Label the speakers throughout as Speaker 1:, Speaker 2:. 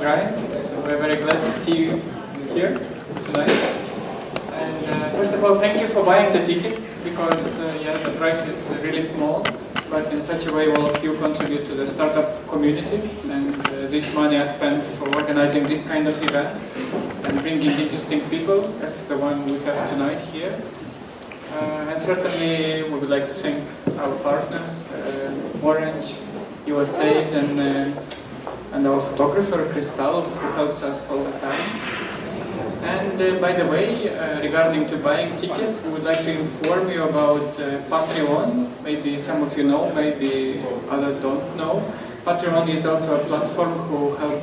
Speaker 1: Brian. We're very glad to see you here tonight. And first of all, thank you for buying the tickets, because yeah, the price is really small, but in such a way all of you contribute to the startup community, and this money is spent for organizing this kind of events and bringing interesting people, as the one we have tonight here. And certainly we would like to thank our partners, Orange, USA, and our photographer, Crystal, who helps us all the time. And by the way, regarding to buying tickets, we would like to inform you about Patreon. Maybe some of you know, maybe others don't know. Patreon is also a platform who help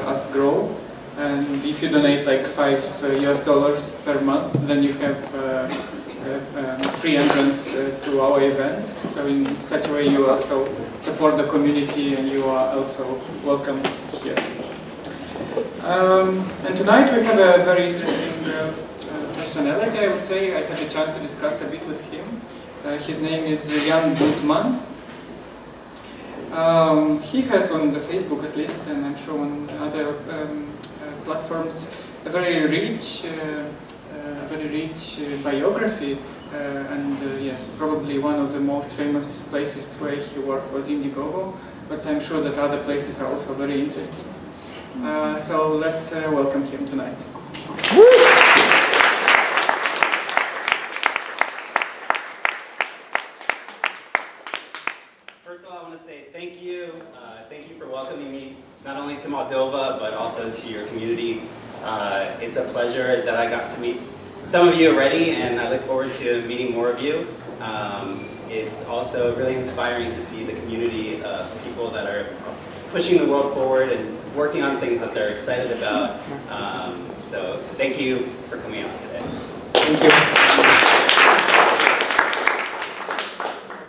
Speaker 1: us grow. And if you donate like $5 US per month, then you have free entrance to our events. So in such a way you also support the community, and you are also welcome here. And tonight we have a very interesting personality, I would say. I had a chance to discuss a bit with him. His name is Budman. He has on the Facebook at least, and I'm sure on other platforms, a very rich biography, and yes, probably one of the most famous places where he worked was Indiegogo, but I'm sure that other places are also very interesting. So let's welcome him tonight.
Speaker 2: First of all, I want to say thank you. Thank you for welcoming me, not only to Moldova, but also to your community. It's a pleasure that I got to meet some of you already, and I look forward to meeting more of you. It's also really inspiring to see the community of people that are pushing the world forward and working on things that they're excited about. So thank you for coming out today.
Speaker 1: Thank you.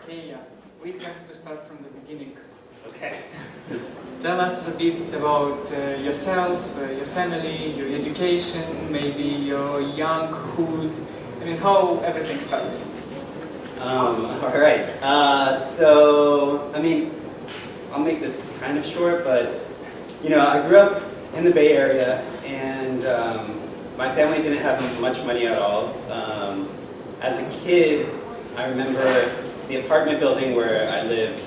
Speaker 1: Okay, yeah. We have to start from the beginning.
Speaker 2: Okay.
Speaker 1: Tell us a bit about yourself, your family, your education, maybe your younghood. I mean, how everything started.
Speaker 2: All right. So, I mean, I'll make this kind of short, but you know, I grew up in the Bay Area, and my family didn't have much money at all. As a kid, I remember the apartment building where I lived.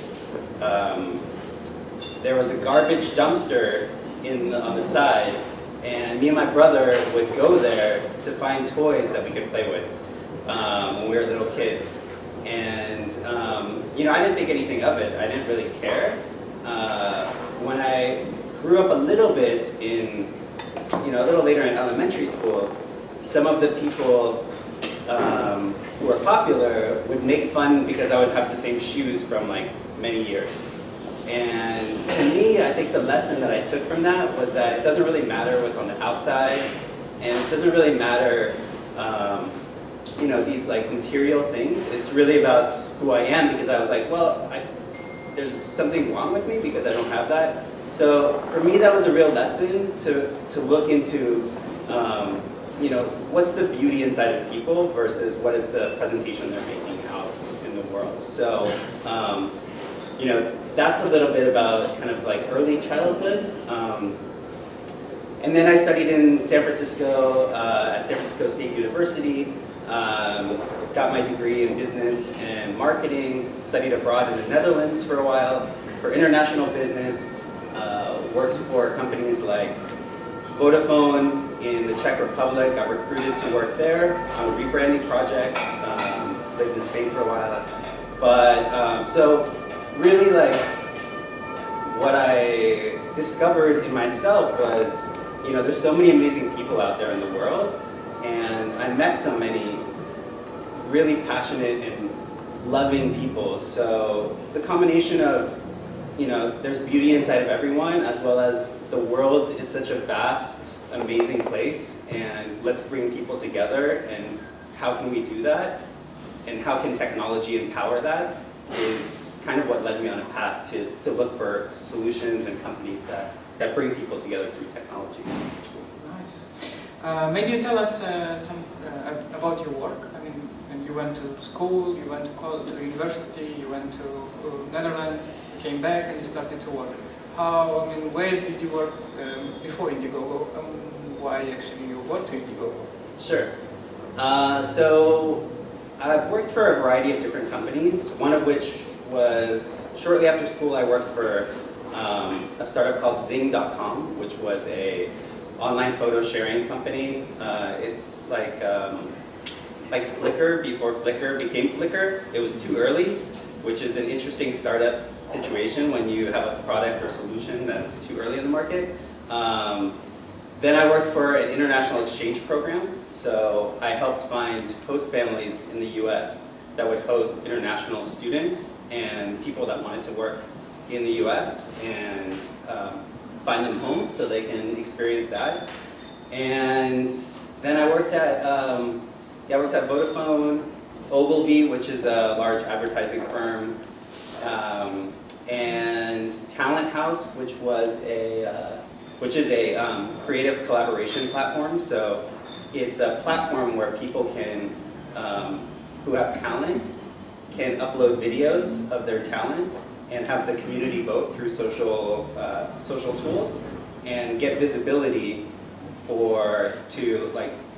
Speaker 2: There was a garbage dumpster on the side, and me and my brother would go there to find toys that we could play with when we were little kids. And you know, I didn't think anything of it. I didn't really care. When I grew up a little bit in, you know, a little later in elementary school, some of the people who were popular would make fun because I would have the same shoes from like many years. And to me, I think the lesson that I took from that was that it doesn't really matter what's on the outside, and it doesn't really matter, you know, these like material things. It's really about who I am, because I was like, well, there's something wrong with me because I don't have that. So for me, that was a real lesson to look into, you know, what's the beauty inside of people versus what is the presentation they're making out in the world. So, you know, that's a little bit about kind of like early childhood. And then I studied in San Francisco, at San Francisco State University, got my degree in business and marketing, studied abroad in the Netherlands for a while, for international business, worked for companies like Vodafone in the Czech Republic, got recruited to work there on a rebranding project, lived in Spain for a while. But, so really like, what I discovered in myself was, you know, there's so many amazing people out there in the world, and I met so many really passionate and loving people. So the combination of, you know, there's beauty inside of everyone, as well as the world is such a vast, amazing place, and let's bring people together, and how can we do that? And how can technology empower that is kind of what led me on a path to look for solutions and companies that bring people together through technology.
Speaker 1: Nice. Maybe you tell us some about your work. I mean, when you went to school, you went to college, to university, you went to Netherlands, you came back, and you started to work. Where did you work before Indiegogo? Why actually you got to Indiegogo?
Speaker 2: Sure. So I've worked for a variety of different companies, one of which was shortly after school I worked for a startup called Zing.com, which was a online photo sharing company. It's like Flickr before Flickr became Flickr. It was too early, which is an interesting startup situation when you have a product or solution that's too early in the market. Then I worked for an international exchange program. So I helped find host families in the US that would host international students and people that wanted to work in the US and find them homes so they can experience that. And then I worked at Vodafone, Ogilvy, which is a large advertising firm, and Talent House, which is a creative collaboration platform. So it's a platform where people can, who have talent, can upload videos of their talent and have the community vote through social tools and get visibility to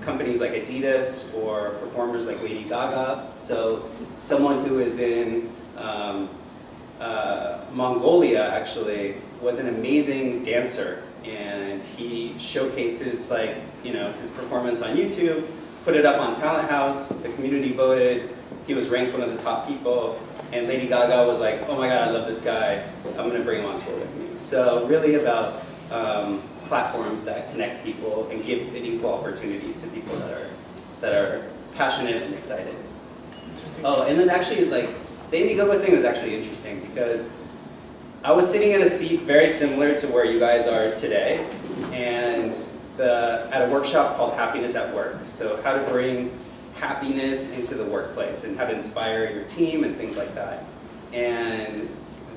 Speaker 2: companies like Adidas or performers like Lady Gaga. So someone who is in Mongolia actually was an amazing dancer, and he showcased his his performance on YouTube, put it up on Talent House, the community voted, he was ranked one of the top people, and Lady Gaga was like, oh my god, I love this guy, I'm going to bring him on tour with me. So really about platforms that connect people and give an equal opportunity to people that are passionate and excited.
Speaker 1: Interesting.
Speaker 2: Oh, and then actually, the Indiegogo thing was actually interesting because I was sitting in a seat very similar to where you guys are today, and at a workshop called Happiness at Work. So how to bring happiness into the workplace and how to inspire your team and things like that. And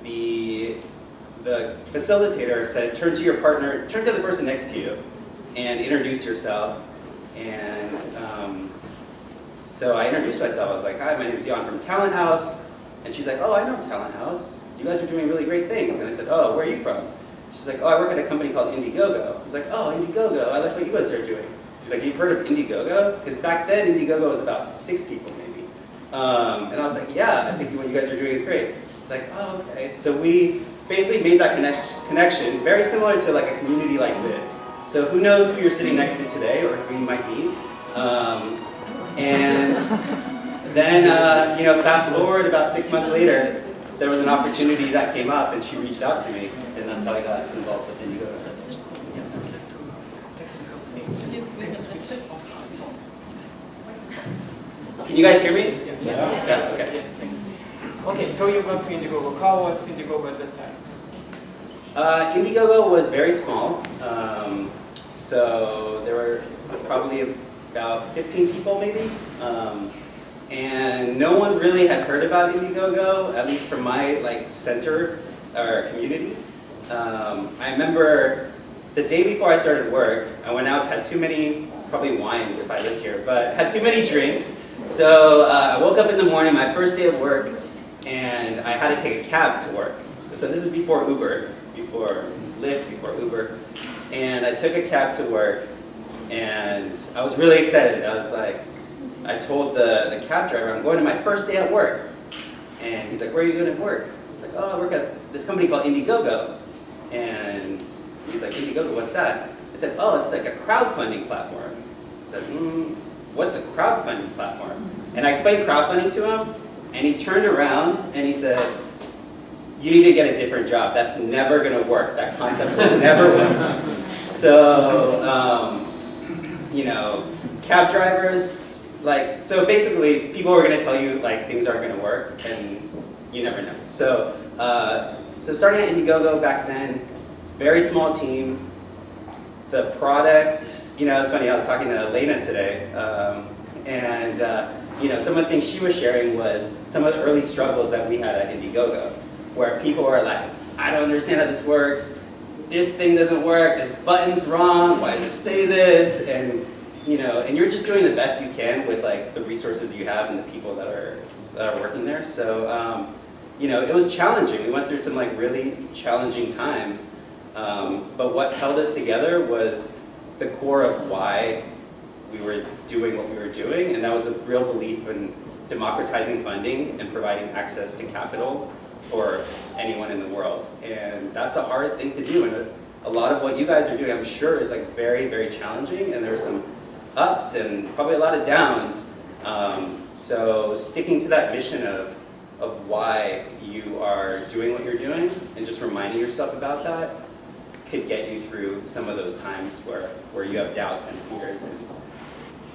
Speaker 2: the facilitator said, turn to your partner, turn to the person next to you and introduce yourself. And so I introduced myself. I was like, hi, my name is Jan from Talent House. And she's like, oh, I know Talent House. You guys are doing really great things. And I said, oh, where are you from? She's like, oh, I work at a company called Indiegogo. I was like, oh, Indiegogo, I like what you guys are doing. She's like, you've heard of Indiegogo? Because back then, Indiegogo was about 6 people maybe. And I was like, yeah, I think what you guys are doing is great. It's like, oh, okay. So we basically made that connection, very similar to a community like this. So who knows who you're sitting next to today or who you might meet. And then, fast forward about 6 months later, there was an opportunity that came up and she reached out to me, and that's how I got involved with Indiegogo. Can you guys hear me? Yeah. Okay.
Speaker 1: Thanks. Okay, so you got to Indiegogo. How was Indiegogo at that time?
Speaker 2: Indiegogo was very small. So there were probably about 15 people maybe. And no one really had heard about Indiegogo, at least from my center or community. I remember the day before I started work, I went out, had too many, probably wines if I lived here, but had too many drinks. So I woke up in the morning, my first day of work, and I had to take a cab to work. So this is before Uber, before Lyft, before Uber. And I took a cab to work, and I was really excited. I told the cab driver, I'm going to my first day at work. And he's like, where are you going to work? I was like, oh, I work at this company called Indiegogo. And he's like, Indiegogo, what's that? I said, oh, it's like a crowdfunding platform. I said, what's a crowdfunding platform? And I explained crowdfunding to him, and he turned around and he said, you need to get a different job. That's never going to work. That concept will never work. So, cab drivers, so basically people are going to tell you things aren't going to work, and you never know. So, so starting at Indiegogo back then, very small team. The product, it's funny, I was talking to Elena today, and some of the things she was sharing was some of the early struggles that we had at Indiegogo, where people were like, I don't understand how this works, this thing doesn't work, this button's wrong, why does it say this, and you're just doing the best you can with the resources you have and the people that are working there. So you know, it was challenging. We went through some like really challenging times, but what held us together was the core of why we were doing what we were doing, and that was a real belief in democratizing funding and providing access to capital for anyone in the world. And that's a hard thing to do, and a lot of what you guys are doing, I'm sure, is like very, very challenging, and there's some ups and probably a lot of downs. So sticking to that mission of why you are doing what you're doing and just reminding yourself about that could get you through some of those times where you have doubts and fears and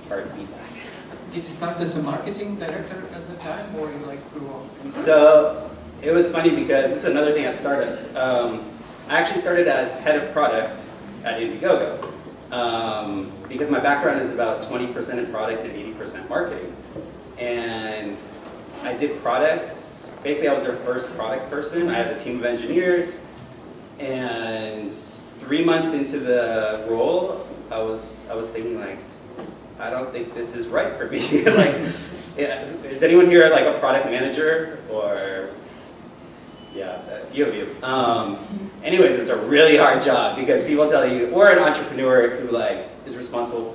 Speaker 2: hard feedback.
Speaker 1: Did you start as a marketing director at the time, or you like grew up?
Speaker 2: So it was funny because this is another thing at startups. I actually started as head of product at Indiegogo because my background is about 20% in product and 80% marketing. And I did products. Basically, I was their first product person. I had a team of engineers. And 3 months into the role, I was thinking like, I don't think this is right for me. Like, yeah, is anyone here like a product manager or? Yeah, a few of you. Anyways, it's a really hard job because people tell you, or an entrepreneur who like is responsible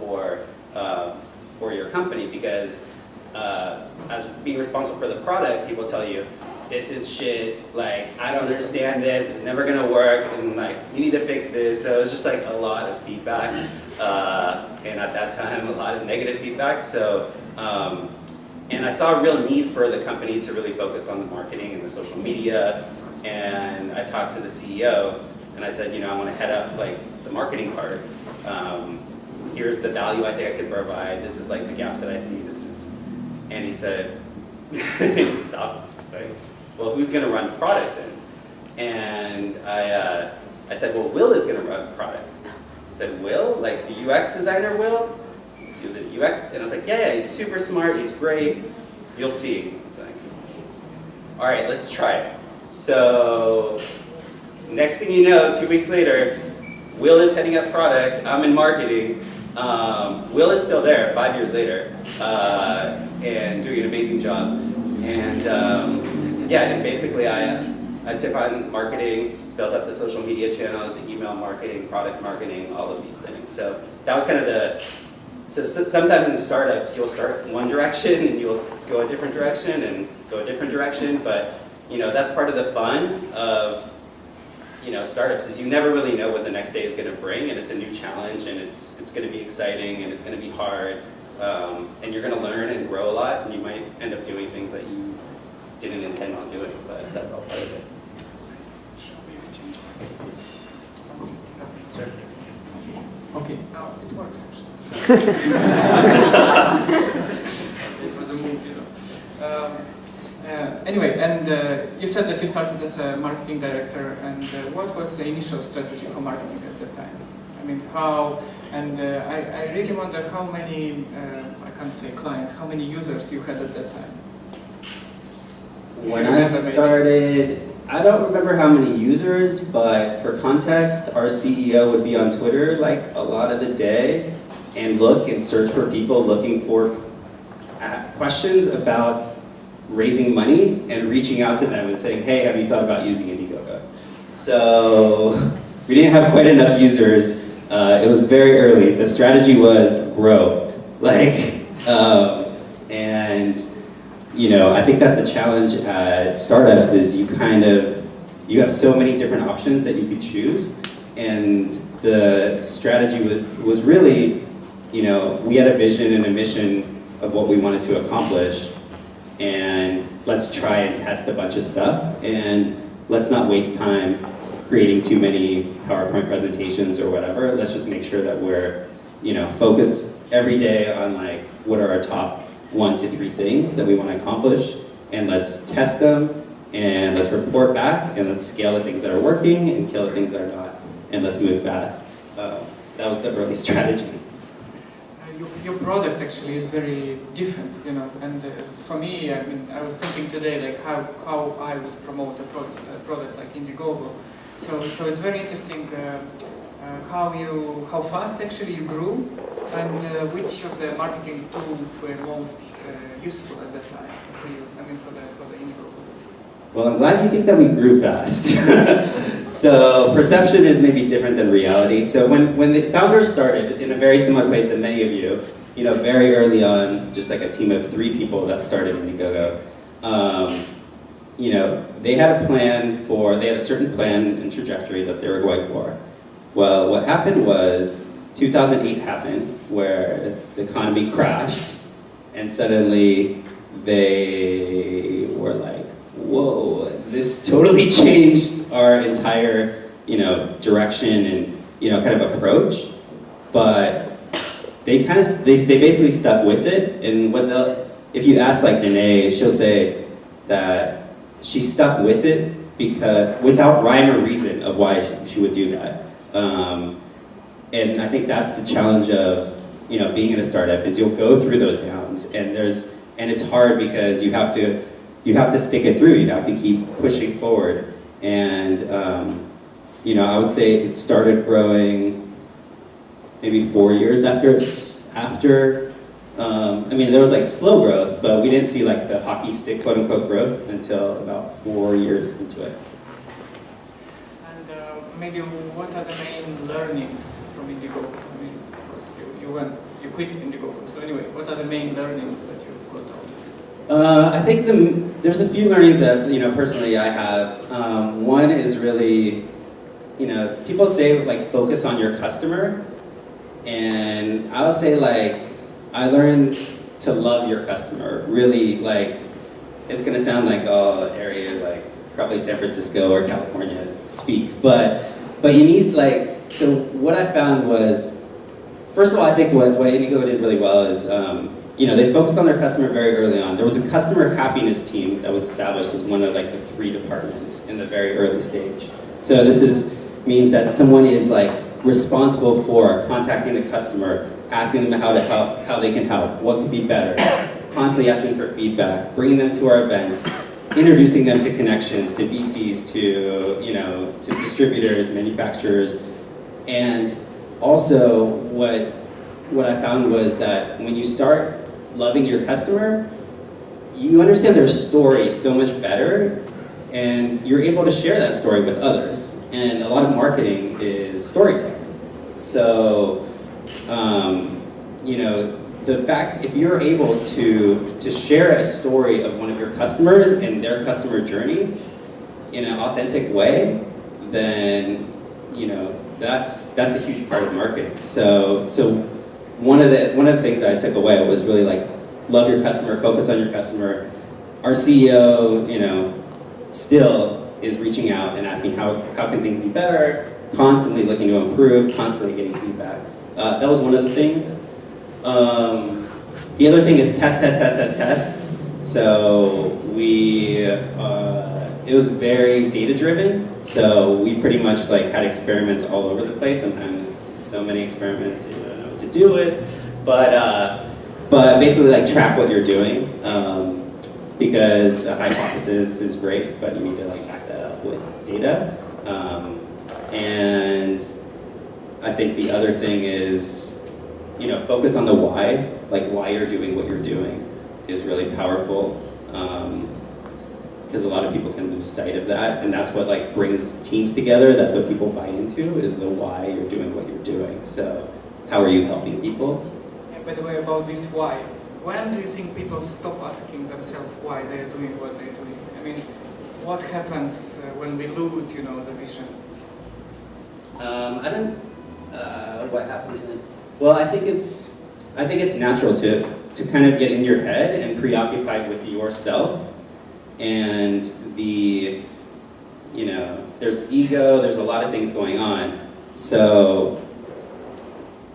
Speaker 2: for your company, because as being responsible for the product, people tell you, this is shit, like, I don't understand this, it's never gonna work, and like, you need to fix this. So it was just like a lot of feedback, and at that time, a lot of negative feedback. So, and I saw a real need for the company to really focus on the marketing and the social media, and I talked to the CEO, and I said, you know, I wanna head up like the marketing part. Here's the value I think I could provide, this is like the gaps that I see, and he said, he stopped, he's like, well, who's going to run product then? And I said, well, Will is going to run product. He said, Will? Like the UX designer Will? He was at UX, and I was like, yeah, he's super smart, he's great, you'll see. He's like, all right, let's try it. So next thing you know, 2 weeks later, Will is heading up product, I'm in marketing. Will is still there 5 years later and doing an amazing job. And yeah, and basically I took on marketing, built up the social media channels, the email marketing, product marketing, all of these things. So that was kind of so sometimes in startups you'll start in one direction and you'll go a different direction and go a different direction, but you know, that's part of the fun of startups is you never really know what the next day is going to bring, and it's a new challenge, and it's going to be exciting, and it's going to be hard, and you're going to learn and grow a lot, and you might end up doing things that you didn't intend on doing, but that's all part of it. Sure.
Speaker 1: Okay, now it works actually. It was a move, you know. Anyway, and you said that you started as a marketing director, and what was the initial strategy for marketing at that time? I mean, how, and I really wonder how many, I can't say clients, how many users you had at that time?
Speaker 2: When I started, I don't remember how many users, but for context, our CEO would be on Twitter like a lot of the day and look and search for people looking for questions about raising money and reaching out to them and saying, hey, have you thought about using Indiegogo? So we didn't have quite enough users. It was very early. The strategy was grow. And you know, I think that's the challenge at startups is you have so many different options that you could choose. And the strategy was really, you know, we had a vision and a mission of what we wanted to accomplish. And let's try and test a bunch of stuff, and let's not waste time creating too many PowerPoint presentations or whatever. Let's just make sure that we're, you know, focused every day on like what are our top 1 to 3 things that we want to accomplish, and let's test them, and let's report back, and let's scale the things that are working and kill the things that are not, and let's move fast. That was the early strategy.
Speaker 1: Your product actually is very different, you know, and for me, I mean, I was thinking today like how I would promote a product like Indiegogo. So it's very interesting how fast actually you grew, and which of the marketing tools were most useful at that time for you. I mean, for the Indiegogo.
Speaker 2: Well, I'm glad you think that we grew fast. So perception is maybe different than reality. So when the founders started in a very similar place than many of you know, very early on, just like a team of 3 people that started Indiegogo, you know, they had a certain plan and trajectory that they were going for. Well, what happened was 2008 happened, where the economy crashed, and suddenly they were like, whoa, this totally changed our entire, you know, direction and, you know, kind of approach. But they basically stuck with it, and if you ask like Danae, she'll say that she stuck with it because without rhyme or reason of why she would do that. And I think that's the challenge of, you know, being in a startup, is you'll go through those downs, and it's hard because you have to stick it through. You have to keep pushing forward. And you know, I would say it started growing maybe 4 years after. I mean, there was like slow growth, but we didn't see like the hockey stick, quote unquote, growth until about 4 years into it.
Speaker 1: And maybe what are the main learnings from Indiegogo? I mean, because you quit Indiegogo. So anyway, what are the main learnings that you got out of it?
Speaker 2: I think there's a few learnings that, you know, personally I have. One is really, you know, people say like focus on your customer, and I would say like I learned to love your customer. Really, like, it's gonna sound like area like probably San Francisco or California speak, but you need like, so what I found was, first of all, I think what Indiegogo did really well is, you know, they focused on their customer very early on. There was a customer happiness team that was established as one of like the 3 departments in the very early stage. So this means that someone is like responsible for contacting the customer, asking them how they can help, what could be better, constantly asking for feedback, bringing them to our events, introducing them to connections, to VCs, to, you know, to distributors, manufacturers. And also what I found was that when you start loving your customer, you understand their story so much better, and you're able to share that story with others. And a lot of marketing is storytelling. So, you know, the fact, if you're able to share a story of one of your customers and their customer journey in an authentic way, then, you know, that's a huge part of marketing. So one of the things that I took away was really like, love your customer, focus on your customer. Our CEO, you know, still is reaching out and asking how can things be better, constantly looking to improve, constantly getting feedback. That was one of the things. The other thing is test. So it was very data driven. So we pretty much like had experiments all over the place. Sometimes so many experiments you don't know what to do with. But basically like track what you're doing. Because a hypothesis is great, but you need to like back that up with data. And I think the other thing is, you know, focus on the why, like why you're doing what you're doing is really powerful. Because a lot of people can lose sight of that, and that's what like brings teams together. That's what people buy into, is the why you're doing what you're doing. So how are you helping people?
Speaker 1: And by the way, about this why, when do you think people stop asking themselves why they're doing what they're doing? I mean, what happens when we lose, you know, the vision?
Speaker 2: What happens when? Well, I think it's natural to kind of get in your head and preoccupied with yourself, and you know, there's ego, there's a lot of things going on. So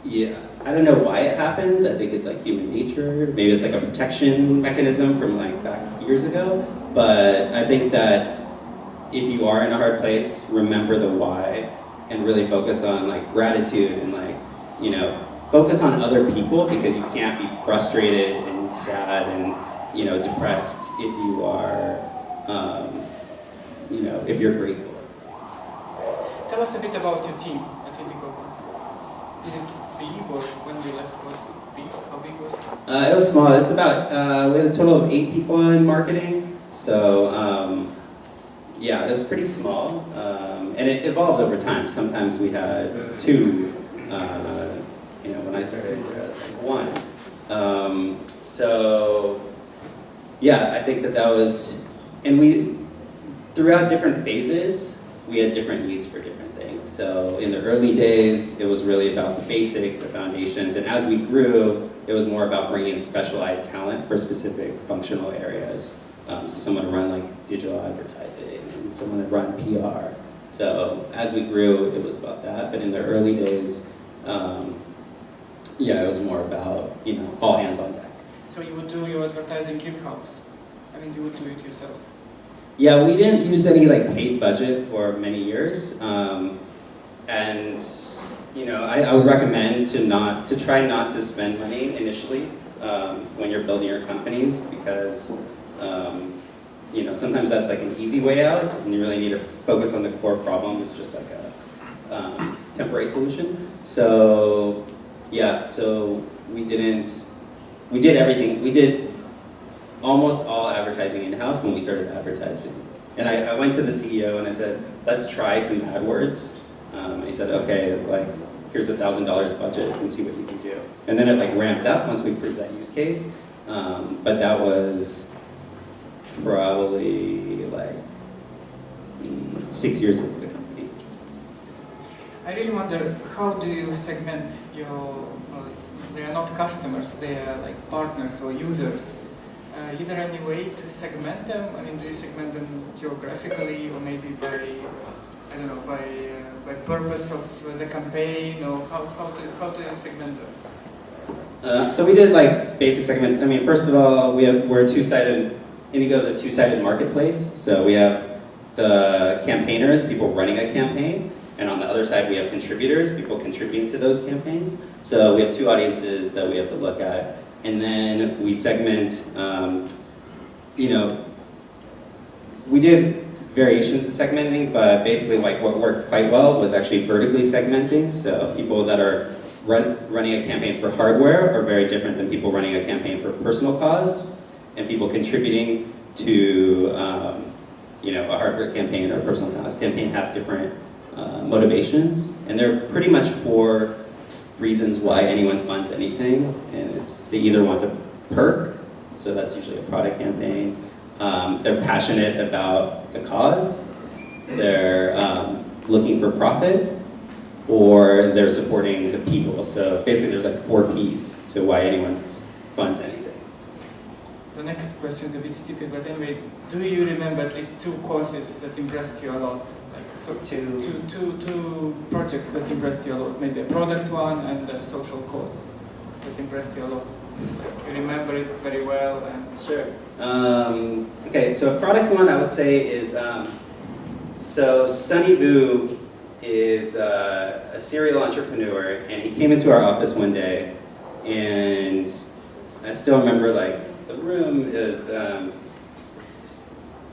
Speaker 2: yeah, I don't know why it happens. I think it's like human nature. Maybe it's like a protection mechanism from like back years ago. But I think that if you are in a hard place, remember the why and really focus on like gratitude and like, you know, focus on other people, because you can't be frustrated and sad and, you know, depressed if you are, you know, if you're grateful.
Speaker 1: Tell us a bit about your team at Indiegogo. Is it big, or when you left was it big? How big was it?
Speaker 2: It was small. It's about, we had a total of 8 people in marketing. So, Yeah, it was pretty small, and it evolved over time. Sometimes we had 2. When I started, there was like 1. So, yeah, I think that was, and we, throughout different phases, we had different needs for different things. So in the early days, it was really about the basics, the foundations, and as we grew, it was more about bringing in specialized talent for specific functional areas. So someone would run like digital advertising, and someone would run PR. So as we grew, it was about that. But in the early days, yeah, it was more about, all hands on deck.
Speaker 1: So you would do your advertising in-house? I mean, you would do it yourself?
Speaker 2: Yeah, we didn't use any paid budget for many years, and I would recommend to try not to spend money initially when you're building your companies, because sometimes that's like an easy way out, and you really need to focus on the core problem. It's just like a temporary solution. So yeah, so we did everything. We did almost all advertising in-house when we started advertising. And I went to the CEO and I said, let's try some AdWords. And he said, okay, here's $1,000 budget and see what you can do. And then it ramped up once we proved that use case. But that was probably 6 years into the company.
Speaker 1: I really wonder, how do you segment your, they are not customers, they are partners or users. Is there any way to segment them? I mean, do you segment them geographically, or maybe by, I don't know, by purpose of the campaign, or how do you segment them?
Speaker 2: So we did basic segment. I mean, first of all, we're a two-sided. Indiegogo is a two-sided marketplace. So we have the campaigners, people running a campaign, and on the other side we have contributors, people contributing to those campaigns. So we have 2 audiences that we have to look at. And then we segment, we did variations of segmenting, but basically what worked quite well was actually vertically segmenting. So people that are running a campaign for hardware are very different than people running a campaign for personal cause, and people contributing to a hardware campaign or a personal cause campaign have different motivations, and they're pretty much for reasons why anyone funds anything, and they either want the perk, so that's usually a product campaign, they're passionate about the cause, they're looking for profit, or they're supporting the people. So basically there's 4 Ps to why anyone funds anything.
Speaker 1: The next question is a bit stupid, but anyway, do you remember at least 2 causes that impressed you a lot? Two projects that impressed you a lot, maybe a product one and a social cause that impressed you a lot. You remember it very well. And
Speaker 2: sure. Okay, so a product one I would say is, so Sunny Boo is a serial entrepreneur, and he came into our office one day, and I still remember the room is,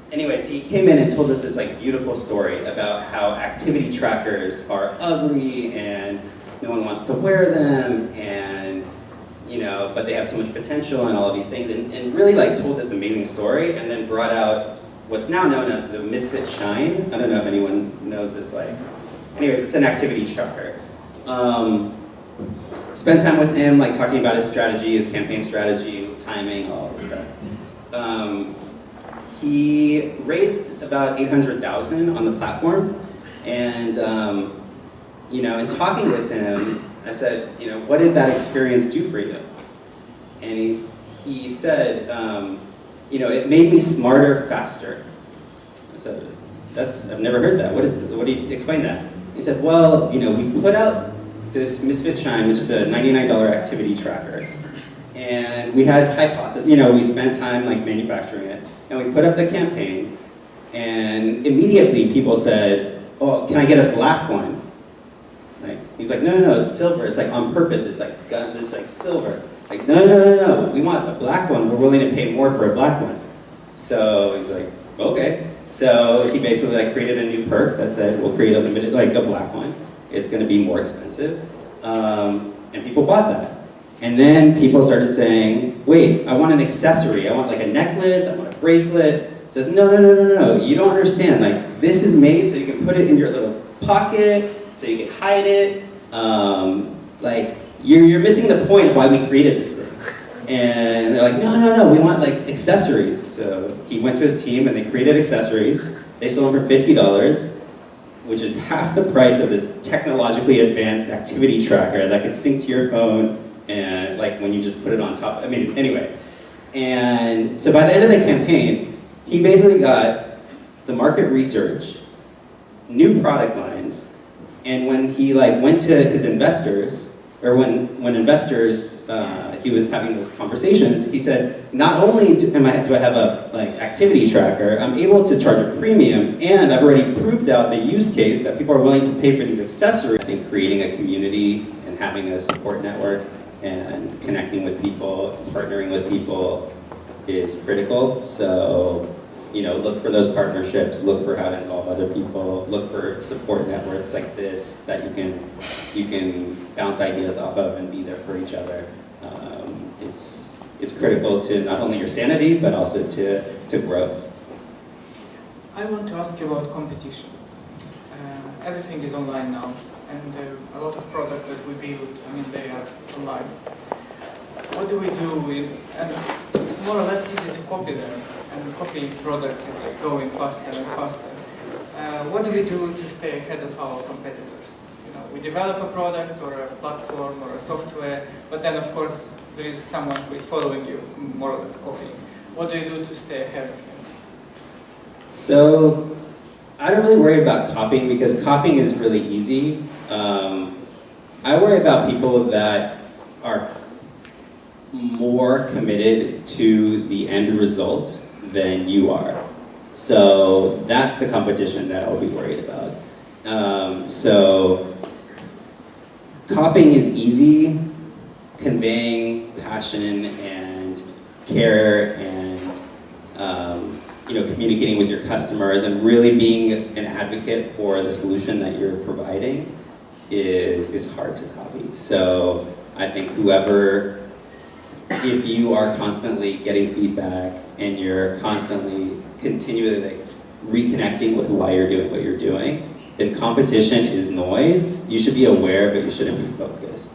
Speaker 2: anyways, he came in and told us this beautiful story about how activity trackers are ugly and no one wants to wear them, and but they have so much potential and all of these things, and really told this amazing story, and then brought out what's now known as the Misfit Shine. I don't know if anyone knows this. Anyways, it's an activity tracker. Spent time with him, talking about his strategy, his campaign strategy, timing, all this stuff. He raised about $800,000 on the platform, and in talking with him, I said, what did that experience do for you? And he said, it made me smarter faster. I said, I've never heard that. What do you explain that? He said, well, we put out this Misfit Shine, which is a $99 activity tracker, and we had hypotheses. We spent time manufacturing it. And we put up the campaign, and immediately people said, oh, can I get a black one? He's like, no, it's silver. It's on purpose. It's got this silver. No, we want the black one. We're willing to pay more for a black one. So he's like, okay. So he basically created a new perk that said, we'll create a limited, a black one. It's going to be more expensive. And people bought that. And then people started saying, wait, I want an accessory. I want a necklace, I want a bracelet. So says, no, no, no, no, no, you don't understand. Like, this is made so you can put it in your little pocket, so you can hide it. Like, you're missing the point of why we created this thing. And they're like, no, no, no, we want like accessories. So he went to his team and they created accessories. They sold them for $50, which is half the price of this technologically advanced activity tracker that can sync to your phone and like when you just put it on top. I mean, anyway. And so by the end of the campaign, he basically got the market research, new product lines, and when he like went to his investors, or when investors, he was having those conversations, he said, not only do I have a like activity tracker, I'm able to charge a premium, and I've already proved out the use case that people are willing to pay for these accessories. I think creating a community and having a support network and connecting with people, partnering with people is critical. So, you know, look for those partnerships, look for how to involve other people, look for support networks like this that you can bounce ideas off of and be there for each other. It's critical to not only your sanity, but also to growth.
Speaker 1: I want to ask you about competition. Everything is online now, and a lot of products that we build, I mean, they are online. What do we do? And it's more or less easy to copy them, and copying products is like going faster and faster. What do we do to stay ahead of our competitors? You know, we develop a product or a platform or a software, but then of course there is someone who is following you, more or less copying. What do you do to stay ahead of him?
Speaker 2: So I don't really worry about copying because copying is really easy. I worry about people that are more committed to the end result than you are. So that's the competition that I'll be worried about. So copying is easy, conveying passion and care and you know, communicating with your customers and really being an advocate for the solution that you're providing is hard to copy. So I think if you are constantly getting feedback and you're constantly continually like reconnecting with why you're doing what you're doing, then competition is noise. You should be aware, but you shouldn't be focused.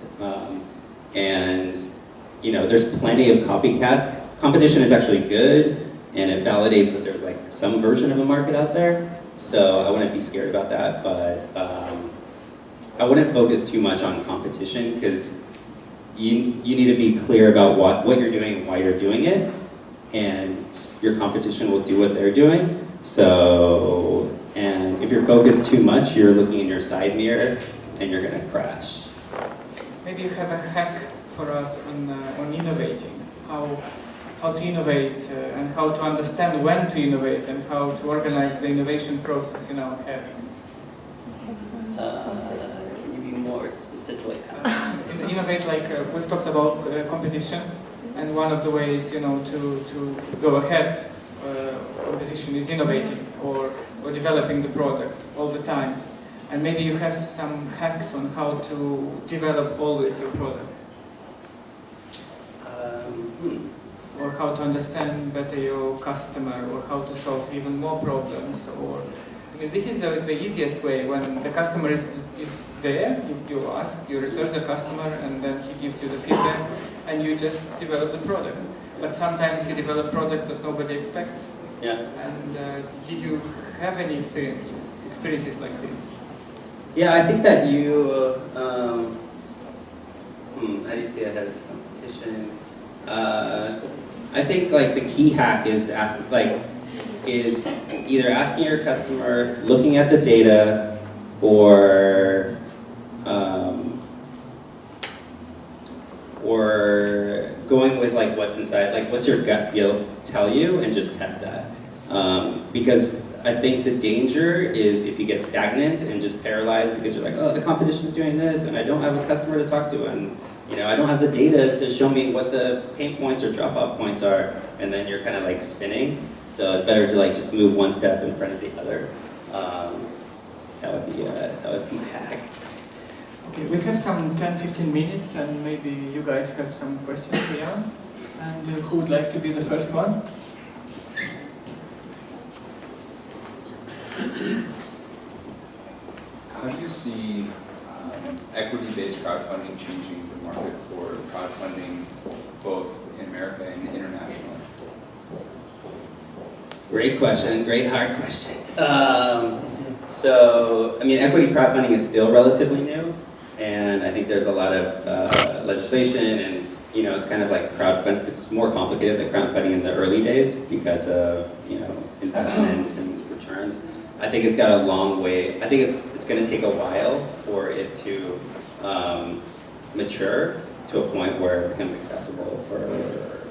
Speaker 2: And you know, there's plenty of copycats. Competition is actually good, and it validates that there's like some version of a market out there. So I wouldn't be scared about that, but I wouldn't focus too much on competition because you need to be clear about what you're doing and why you're doing it, and your competition will do what they're doing. So, and if you're focused too much, you're looking in your side mirror and you're gonna crash.
Speaker 1: Maybe you have a hack for us on innovating, how to innovate and how to understand when to innovate and how to organize the innovation process in our head.
Speaker 2: Can you be more specific?
Speaker 1: Innovate, like we've talked about competition, and one of the ways, you know, to go ahead of competition is innovating or developing the product all the time. And maybe you have some hacks on how to develop always your product. Or how to understand better your customer, or how to solve even more problems. Or I mean, this is the easiest way. When the customer is there, you ask, you research the customer, and then he gives you the feedback, and you just develop the product. But sometimes you develop products that nobody expects.
Speaker 2: Yeah.
Speaker 1: And did you have any experiences like this?
Speaker 2: Yeah, I think that you, how do you stay ahead of competition? I think like the key hack is is either asking your customer, looking at the data, or going with like what's inside, like what's your gut feel tell you, and just test that. Because I think the danger is if you get stagnant and just paralyzed because you're like, oh, the competition is doing this, and I don't have a customer to talk to, and you know, I don't have the data to show me what the pain points or drop-off points are, and then you're kind of like spinning. So it's better to like just move one step in front of the other. That would be my hack.
Speaker 1: Okay, we have some 10-15 minutes, and maybe you guys have some questions for Jan. And who would like to be the first one?
Speaker 3: how do you see equity-based crowdfunding changing the market for crowdfunding both in America and internationally?
Speaker 2: Great question, great hard question. So, I mean, equity crowdfunding is still relatively new, and I think there's a lot of legislation, and you know, it's kind of like crowdfunding. It's more complicated than crowdfunding in the early days because of investments and returns. I think it's got a long way. I think it's going to take a while for it to mature to a point where it becomes accessible for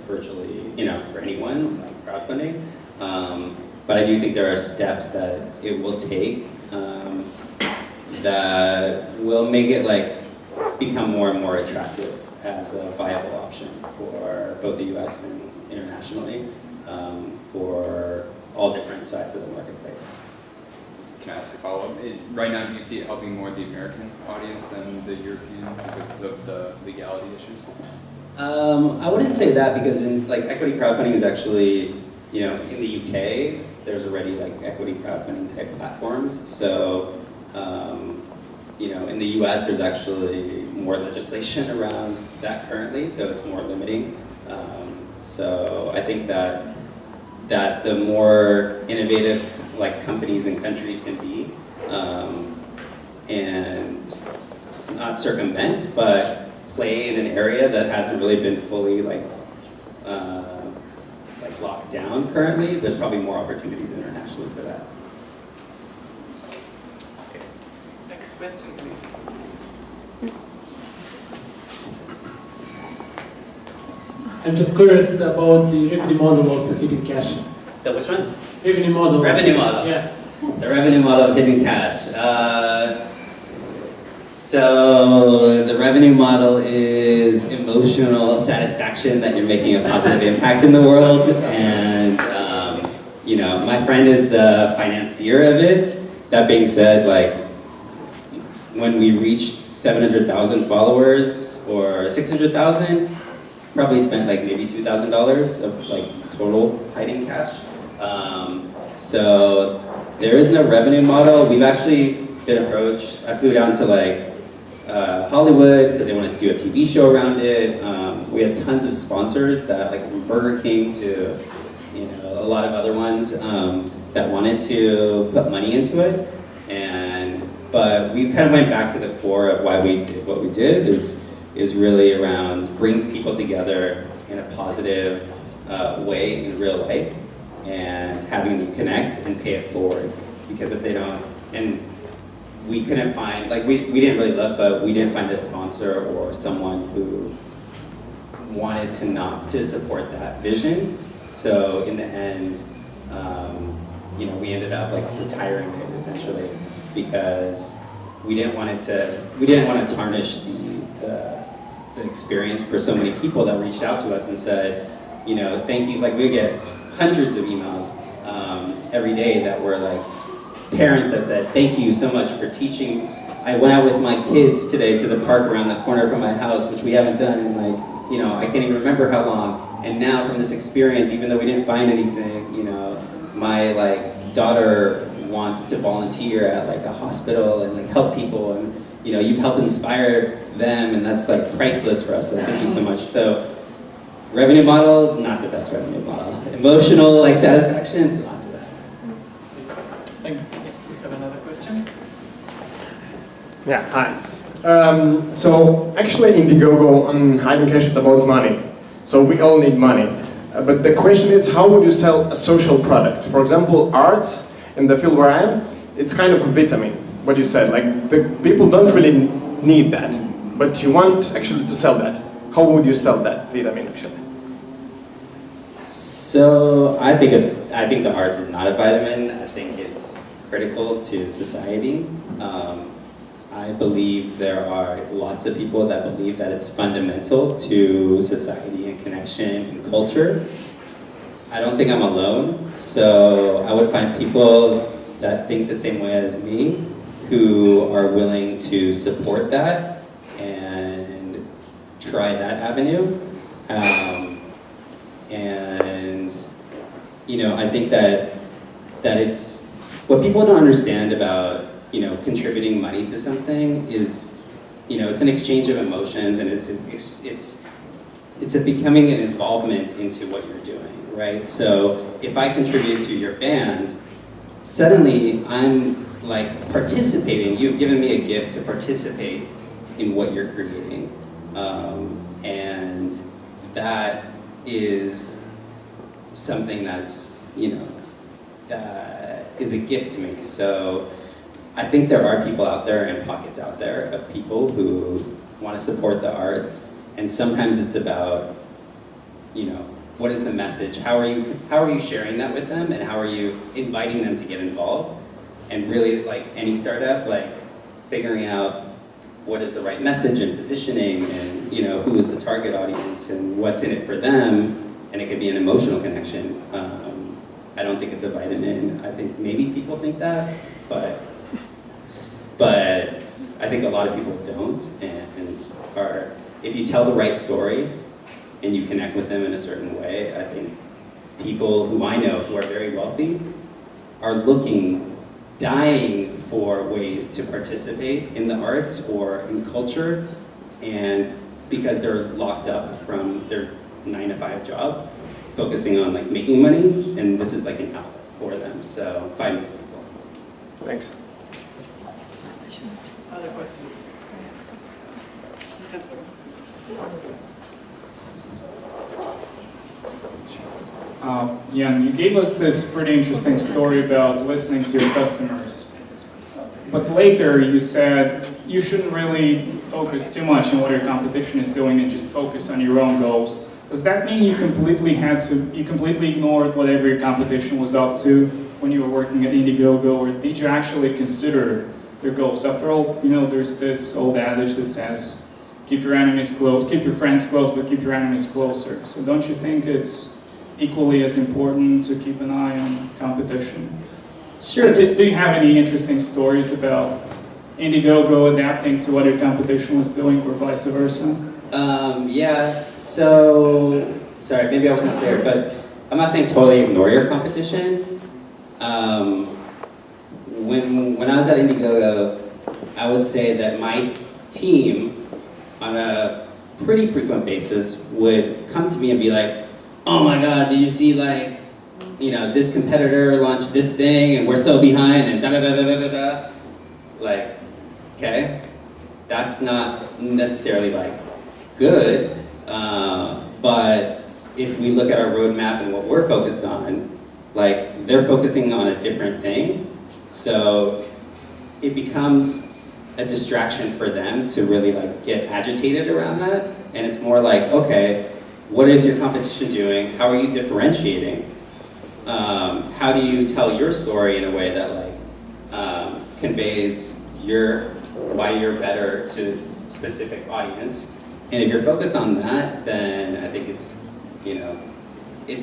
Speaker 2: virtually, for anyone, like crowdfunding. But I do think there are steps that it will take that will make it become more and more attractive as a viable option for both the U.S. and internationally for all different sides of the marketplace.
Speaker 3: Can I ask a follow-up? Right now, do you see it helping more the American audience than the European because of the legality issues?
Speaker 2: I wouldn't say that because equity crowdfunding is actually, in the UK, there's already equity crowdfunding type platforms. So, in the US, there's actually more legislation around that currently, so it's more limiting. So I think that the more innovative companies and countries can be, and not circumvent, but play in an area that hasn't really been fully locked down currently, there's probably more opportunities internationally for that.
Speaker 1: Okay. Next question, please.
Speaker 4: I'm just curious about the revenue model of Hidden Cash.
Speaker 2: The which one?
Speaker 4: Revenue model.
Speaker 2: Revenue model.
Speaker 4: Yeah.
Speaker 2: The revenue model of Hidden Cash. So the revenue model is emotional satisfaction that you're making a positive impact in the world, and my friend is the financier of it. That being said, when we reached 700,000 followers or 600,000, probably spent maybe $2,000 of total Hidden Cash. So there is no revenue model. We've actually been approached. I flew down to Hollywood because they wanted to do a TV show around it. We had tons of sponsors that from Burger King to a lot of other ones that wanted to put money into it. But we kind of went back to the core of why we did what we did is really around bringing people together in a positive way in real life and having them connect and pay it forward. Because if they don't, and we couldn't find, we didn't really look, but we didn't find a sponsor or someone who wanted to support that vision. So in the end, we ended up retiring it essentially because we didn't want to tarnish the experience for so many people that reached out to us and said, thank you. We would get hundreds of emails every day that were parents that said, thank you so much for teaching. I went out with my kids today to the park around the corner from my house, which we haven't done in I can't even remember how long. And now from this experience, even though we didn't find anything, my daughter wants to volunteer at a hospital and help people, and you've helped inspire them, and that's priceless for us. So thank you so much. So revenue model, not the best revenue model. Emotional satisfaction, lots of that.
Speaker 1: Thanks. We have another question.
Speaker 5: Yeah, hi. So actually Indiegogo on Hidden Cash, it's about money. So we all need money. But the question is, how would you sell a social product? For example, arts, in the field where I am, it's kind of a vitamin, what you said. The people don't really need that, but you want actually to sell that. How would you sell that vitamin actually?
Speaker 2: So I think the arts is not a vitamin. I think it's critical to society. I believe there are lots of people that believe that it's fundamental to society and connection and culture. I don't think I'm alone, so I would find people that think the same way as me, who are willing to support that and try that avenue. I think that it's what people don't understand about contributing money to something is, it's an exchange of emotions, and it's a becoming an involvement into what you're doing, right? So if I contribute to your band, suddenly I'm like participating. You've given me a gift to participate in what you're creating, and that is something that's, that is a gift to me. So I think there are people out there and pockets out there of people who want to support the arts, and sometimes it's about, what is the message? How are you sharing that with them, and how are you inviting them to get involved? And really, like any startup, like figuring out what is the right message and positioning, and who is the target audience and what's in it for them, and it could be an emotional connection. I don't think it's a vitamin. I think maybe people think that, but I think a lot of people don't, and are, if you tell the right story and you connect with them in a certain way, I think people who I know who are very wealthy are dying for ways to participate in the arts or in culture, and because they're locked up from their 9-to-5 job, focusing on like making money, and this is like an outlet for them. So find an example.
Speaker 5: Thanks.
Speaker 1: Other questions?
Speaker 6: Jan, you gave us this pretty interesting story about listening to your customers. But later you said you shouldn't really focus too much on what your competition is doing and just focus on your own goals. Does that mean you completely ignored whatever your competition was up to when you were working at Indiegogo, or did you actually consider your goals? After all, there's this old adage that says, keep your enemies close, keep your friends close, but keep your enemies closer. So don't you think it's equally as important to keep an eye on competition?
Speaker 2: Sure.
Speaker 6: Do you have any interesting stories about Indiegogo adapting to what your competition was doing, or vice versa?
Speaker 2: Yeah, so, sorry, maybe I wasn't clear, but I'm not saying totally ignore your competition. When I was at Indiegogo, I would say that my team, on a pretty frequent basis, would come to me and be like, oh my god, did you see this competitor launched this thing and we're so behind and da-da-da-da-da-da. Like, okay, that's not necessarily good, but if we look at our roadmap and what we're focused on, they're focusing on a different thing, so it becomes a distraction for them to really get agitated around that, and it's more like, okay, what is your competition doing? How are you differentiating? How do you tell your story in a way that conveys why you're better to a specific audience? And if you're focused on that, then I think it's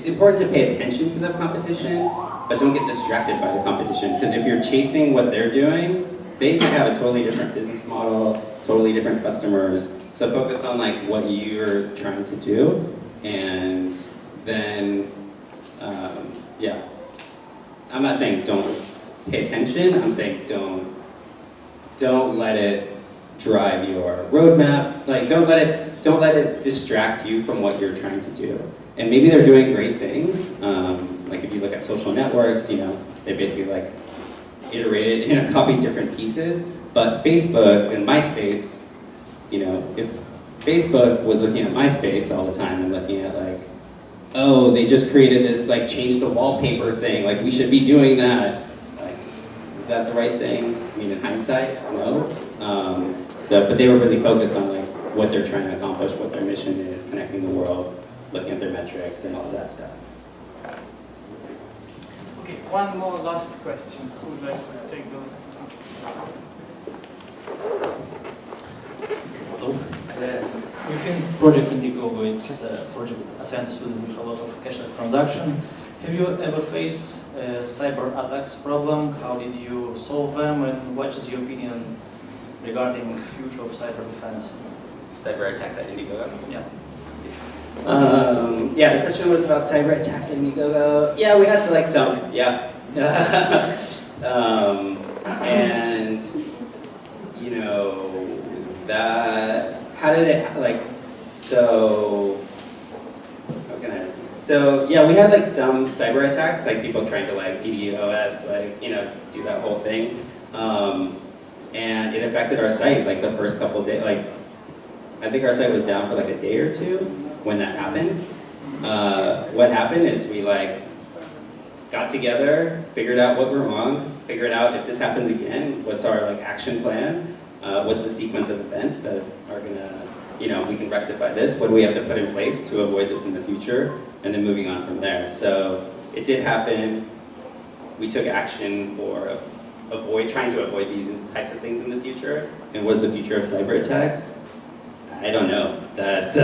Speaker 2: important to pay attention to the competition, but don't get distracted by the competition. Because if you're chasing what they're doing, they could have a totally different business model, totally different customers. So focus on what you're trying to do, and then, I'm not saying don't pay attention. I'm saying don't let it drive your roadmap. Don't let it distract you from what you're trying to do. And maybe they're doing great things. If you look at social networks, they basically iterated, copied different pieces. But Facebook and MySpace, if Facebook was looking at MySpace all the time and looking at oh, they just created this change the wallpaper thing, we should be doing that. Is that the right thing? I mean, in hindsight, no. But they were really focused on what they're trying to accomplish, what their mission is, connecting the world, looking at their metrics and all of that stuff.
Speaker 1: Okay, one more last question. Who would like to take the lead?
Speaker 7: Within Project Indiegogo, it's a project, as I understood, with a lot of cashless transaction. Have you ever faced cyber attacks problem? How did you solve them? And what is your opinion regarding future of cyber defense?
Speaker 2: Cyber attacks at Indiegogo?
Speaker 7: Yeah.
Speaker 2: The question was about cyber attacks at Indiegogo. Yeah, we had some, yeah. And How did it, like, so, how can I, so yeah, we had like some cyber attacks, like people trying to like DDoS, like, you know, do that whole thing. And it affected our site like the first couple days, like, I think our site was down for like a day or two when that happened. What happened is we like got together, figured out what went wrong, figured out if this happens again, what's our like action plan, what's the sequence of events that are gonna, you know, we can rectify this, what do we have to put in place to avoid this in the future, and then moving on from there. So it did happen, we took action for trying to avoid these types of things in the future. And what's the future of cyber attacks? I don't know. That's,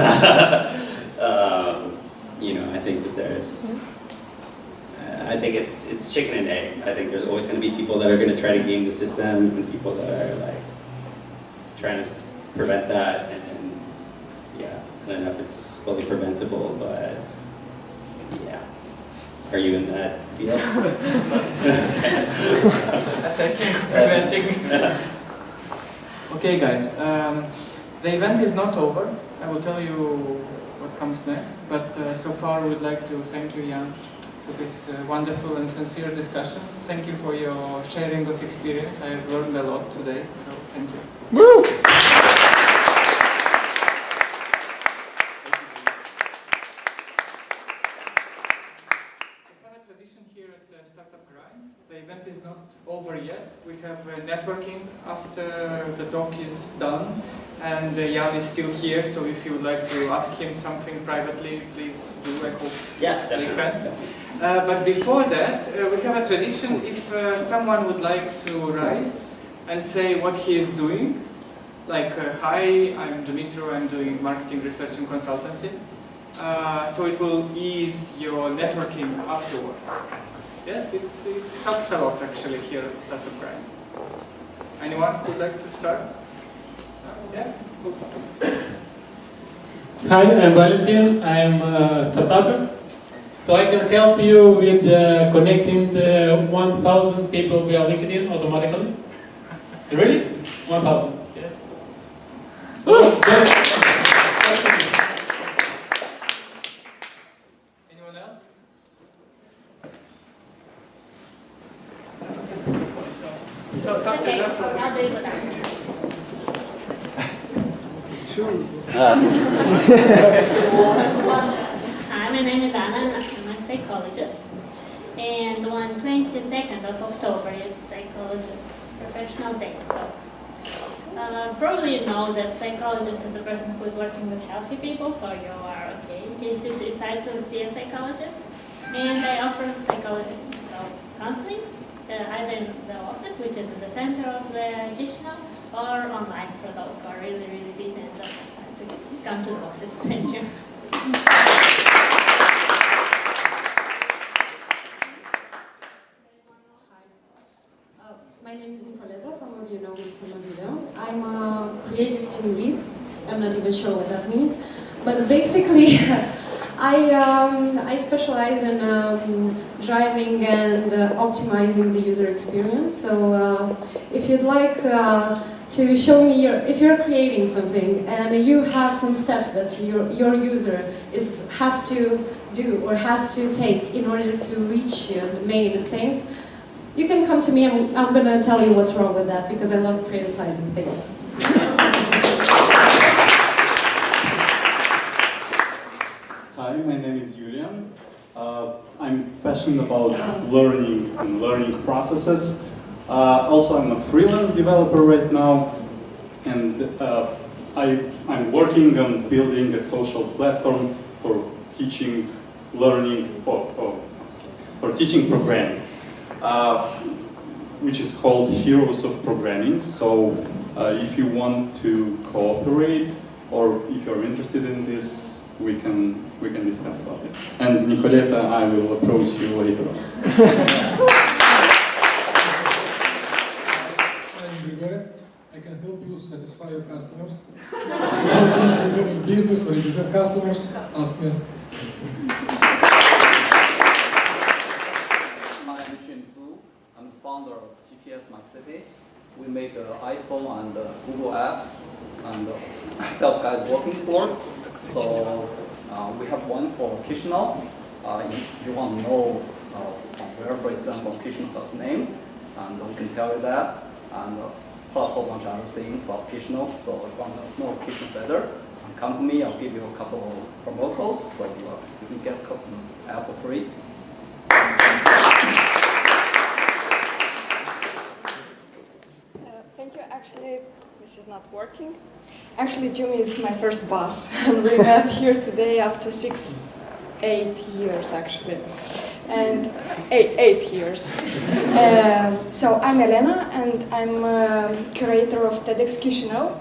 Speaker 2: you know, I think that there's, I think it's chicken and egg. I think there's always going to be people that are going to try to game the system and people that are like trying to prevent that. And yeah, I don't know if it's fully preventable, but yeah. Are you in that field?
Speaker 1: Attacking, preventing. Okay, guys. The event is not over. I will tell you what comes next. But so far, we'd like to thank you, Jan, for this wonderful and sincere discussion. Thank you for your sharing of experience. I have learned a lot today, so thank you.
Speaker 5: Woo!
Speaker 1: The event is not over yet. We have networking after the talk is done, and Jan is still here, so if you would like to ask him something privately, please do. I hope you can. But before that, we have a tradition. If someone would like to rise and say what he is doing, like, hi, I'm Dumitru, I'm doing marketing research and consultancy, so it will ease your networking afterwards. Yes, it helps a lot actually here at Startup Grind. Anyone would like to start? Yeah? Cool.
Speaker 4: Hi, I'm Valentin. I'm a startupper. So I can help you with connecting the 1,000 people via LinkedIn automatically. Really? 1,000. Yes. So just.
Speaker 1: Anyone else? So
Speaker 8: Okay,
Speaker 1: that's
Speaker 8: so I'll do that. Hi, my name is Anna, and I'm a psychologist. And on 22nd of October is Psychologist Professional Day. So probably you know that psychologist is the person who is working with healthy people, so you are okay in case you decide to see a psychologist. And I offer psychological counseling, either in the office, which is in the center of the Chisinau, or online for those who are really, really busy and don't have time to come to the office. Thank you.
Speaker 9: My name is Nicoleta, some of you know me, some of you don't. I'm a creative team lead. I'm not even sure what that means. But basically, I specialize in driving and optimizing the user experience. So if you'd like to show me if you're creating something and you have some steps that your user has to do or has to take in order to reach the main thing, you can come to me and I'm going to tell you what's wrong with that because I love criticizing things.
Speaker 10: Hi, my name is Julian. I'm passionate about learning and learning processes. Also, I'm a freelance developer right now, and I'm working on building a social platform for teaching learning, for teaching programming, which is called Heroes of Programming. So if you want to cooperate, or if you're interested in this, we can discuss about it. And Nicoleta, I will approach you later on.
Speaker 11: I can help you satisfy your customers. So if you're in business or if you have customers, ask me.
Speaker 12: My name is Junzu. I'm the founder of GPS My City. we made the iPhone and Google apps and self-guided working course. So we have one for occasional. If you want to know where, for example, occasional has name, and we can tell you that, and plus a whole bunch of other things about occasional. So if you want to know occasional better, come to me. I'll give you a couple of promo codes, so you can get a app for free.
Speaker 13: Thank you. Actually, this is not working. Actually, Jimmy is my first boss, and we met here today after 8 years, actually, and 8 years. So I'm Elena, and I'm curator of TEDx Chisinau,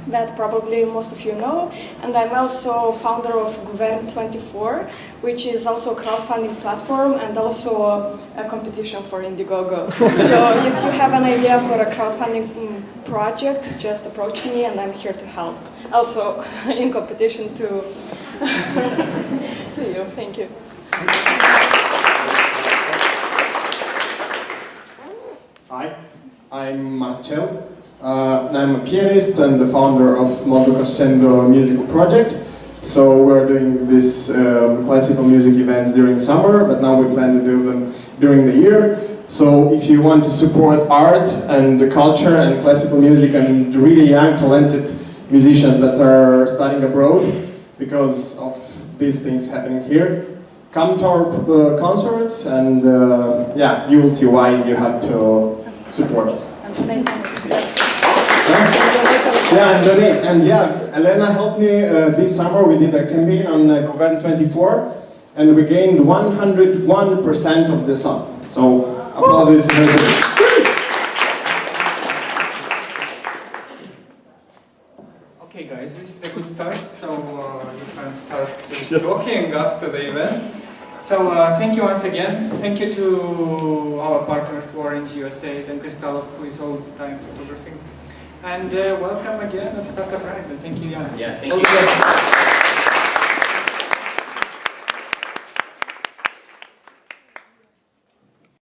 Speaker 13: that probably most of you know, and I'm also founder of Govern24, which is also a crowdfunding platform and also a competition for Indiegogo. So if you have an idea for a crowdfunding project, just approach me and I'm here to help. Also in competition to you. Thank you.
Speaker 5: Hi, I'm Marcel. I'm a pianist and the founder of Mondo Crescendo musical project. So we're doing these classical music events during summer, but now we plan to do them during the year. So if you want to support art and the culture and classical music and really young, talented musicians that are studying abroad because of these things happening here, come to our concerts and yeah, you will see why you have to support us. Yeah, and donate. And yeah, Elena helped me this summer. We did a campaign on Govern24, and we gained 101% of the sum. So, applause is very good.
Speaker 1: Okay, guys, this is a good start. So you can start talking after the event. So thank you once again. Thank you to our partners, Orange USA, and Kristalov, who is all the time photographing. And welcome again at Startup Ride, and thank you, Jan.
Speaker 2: Yeah, thank you.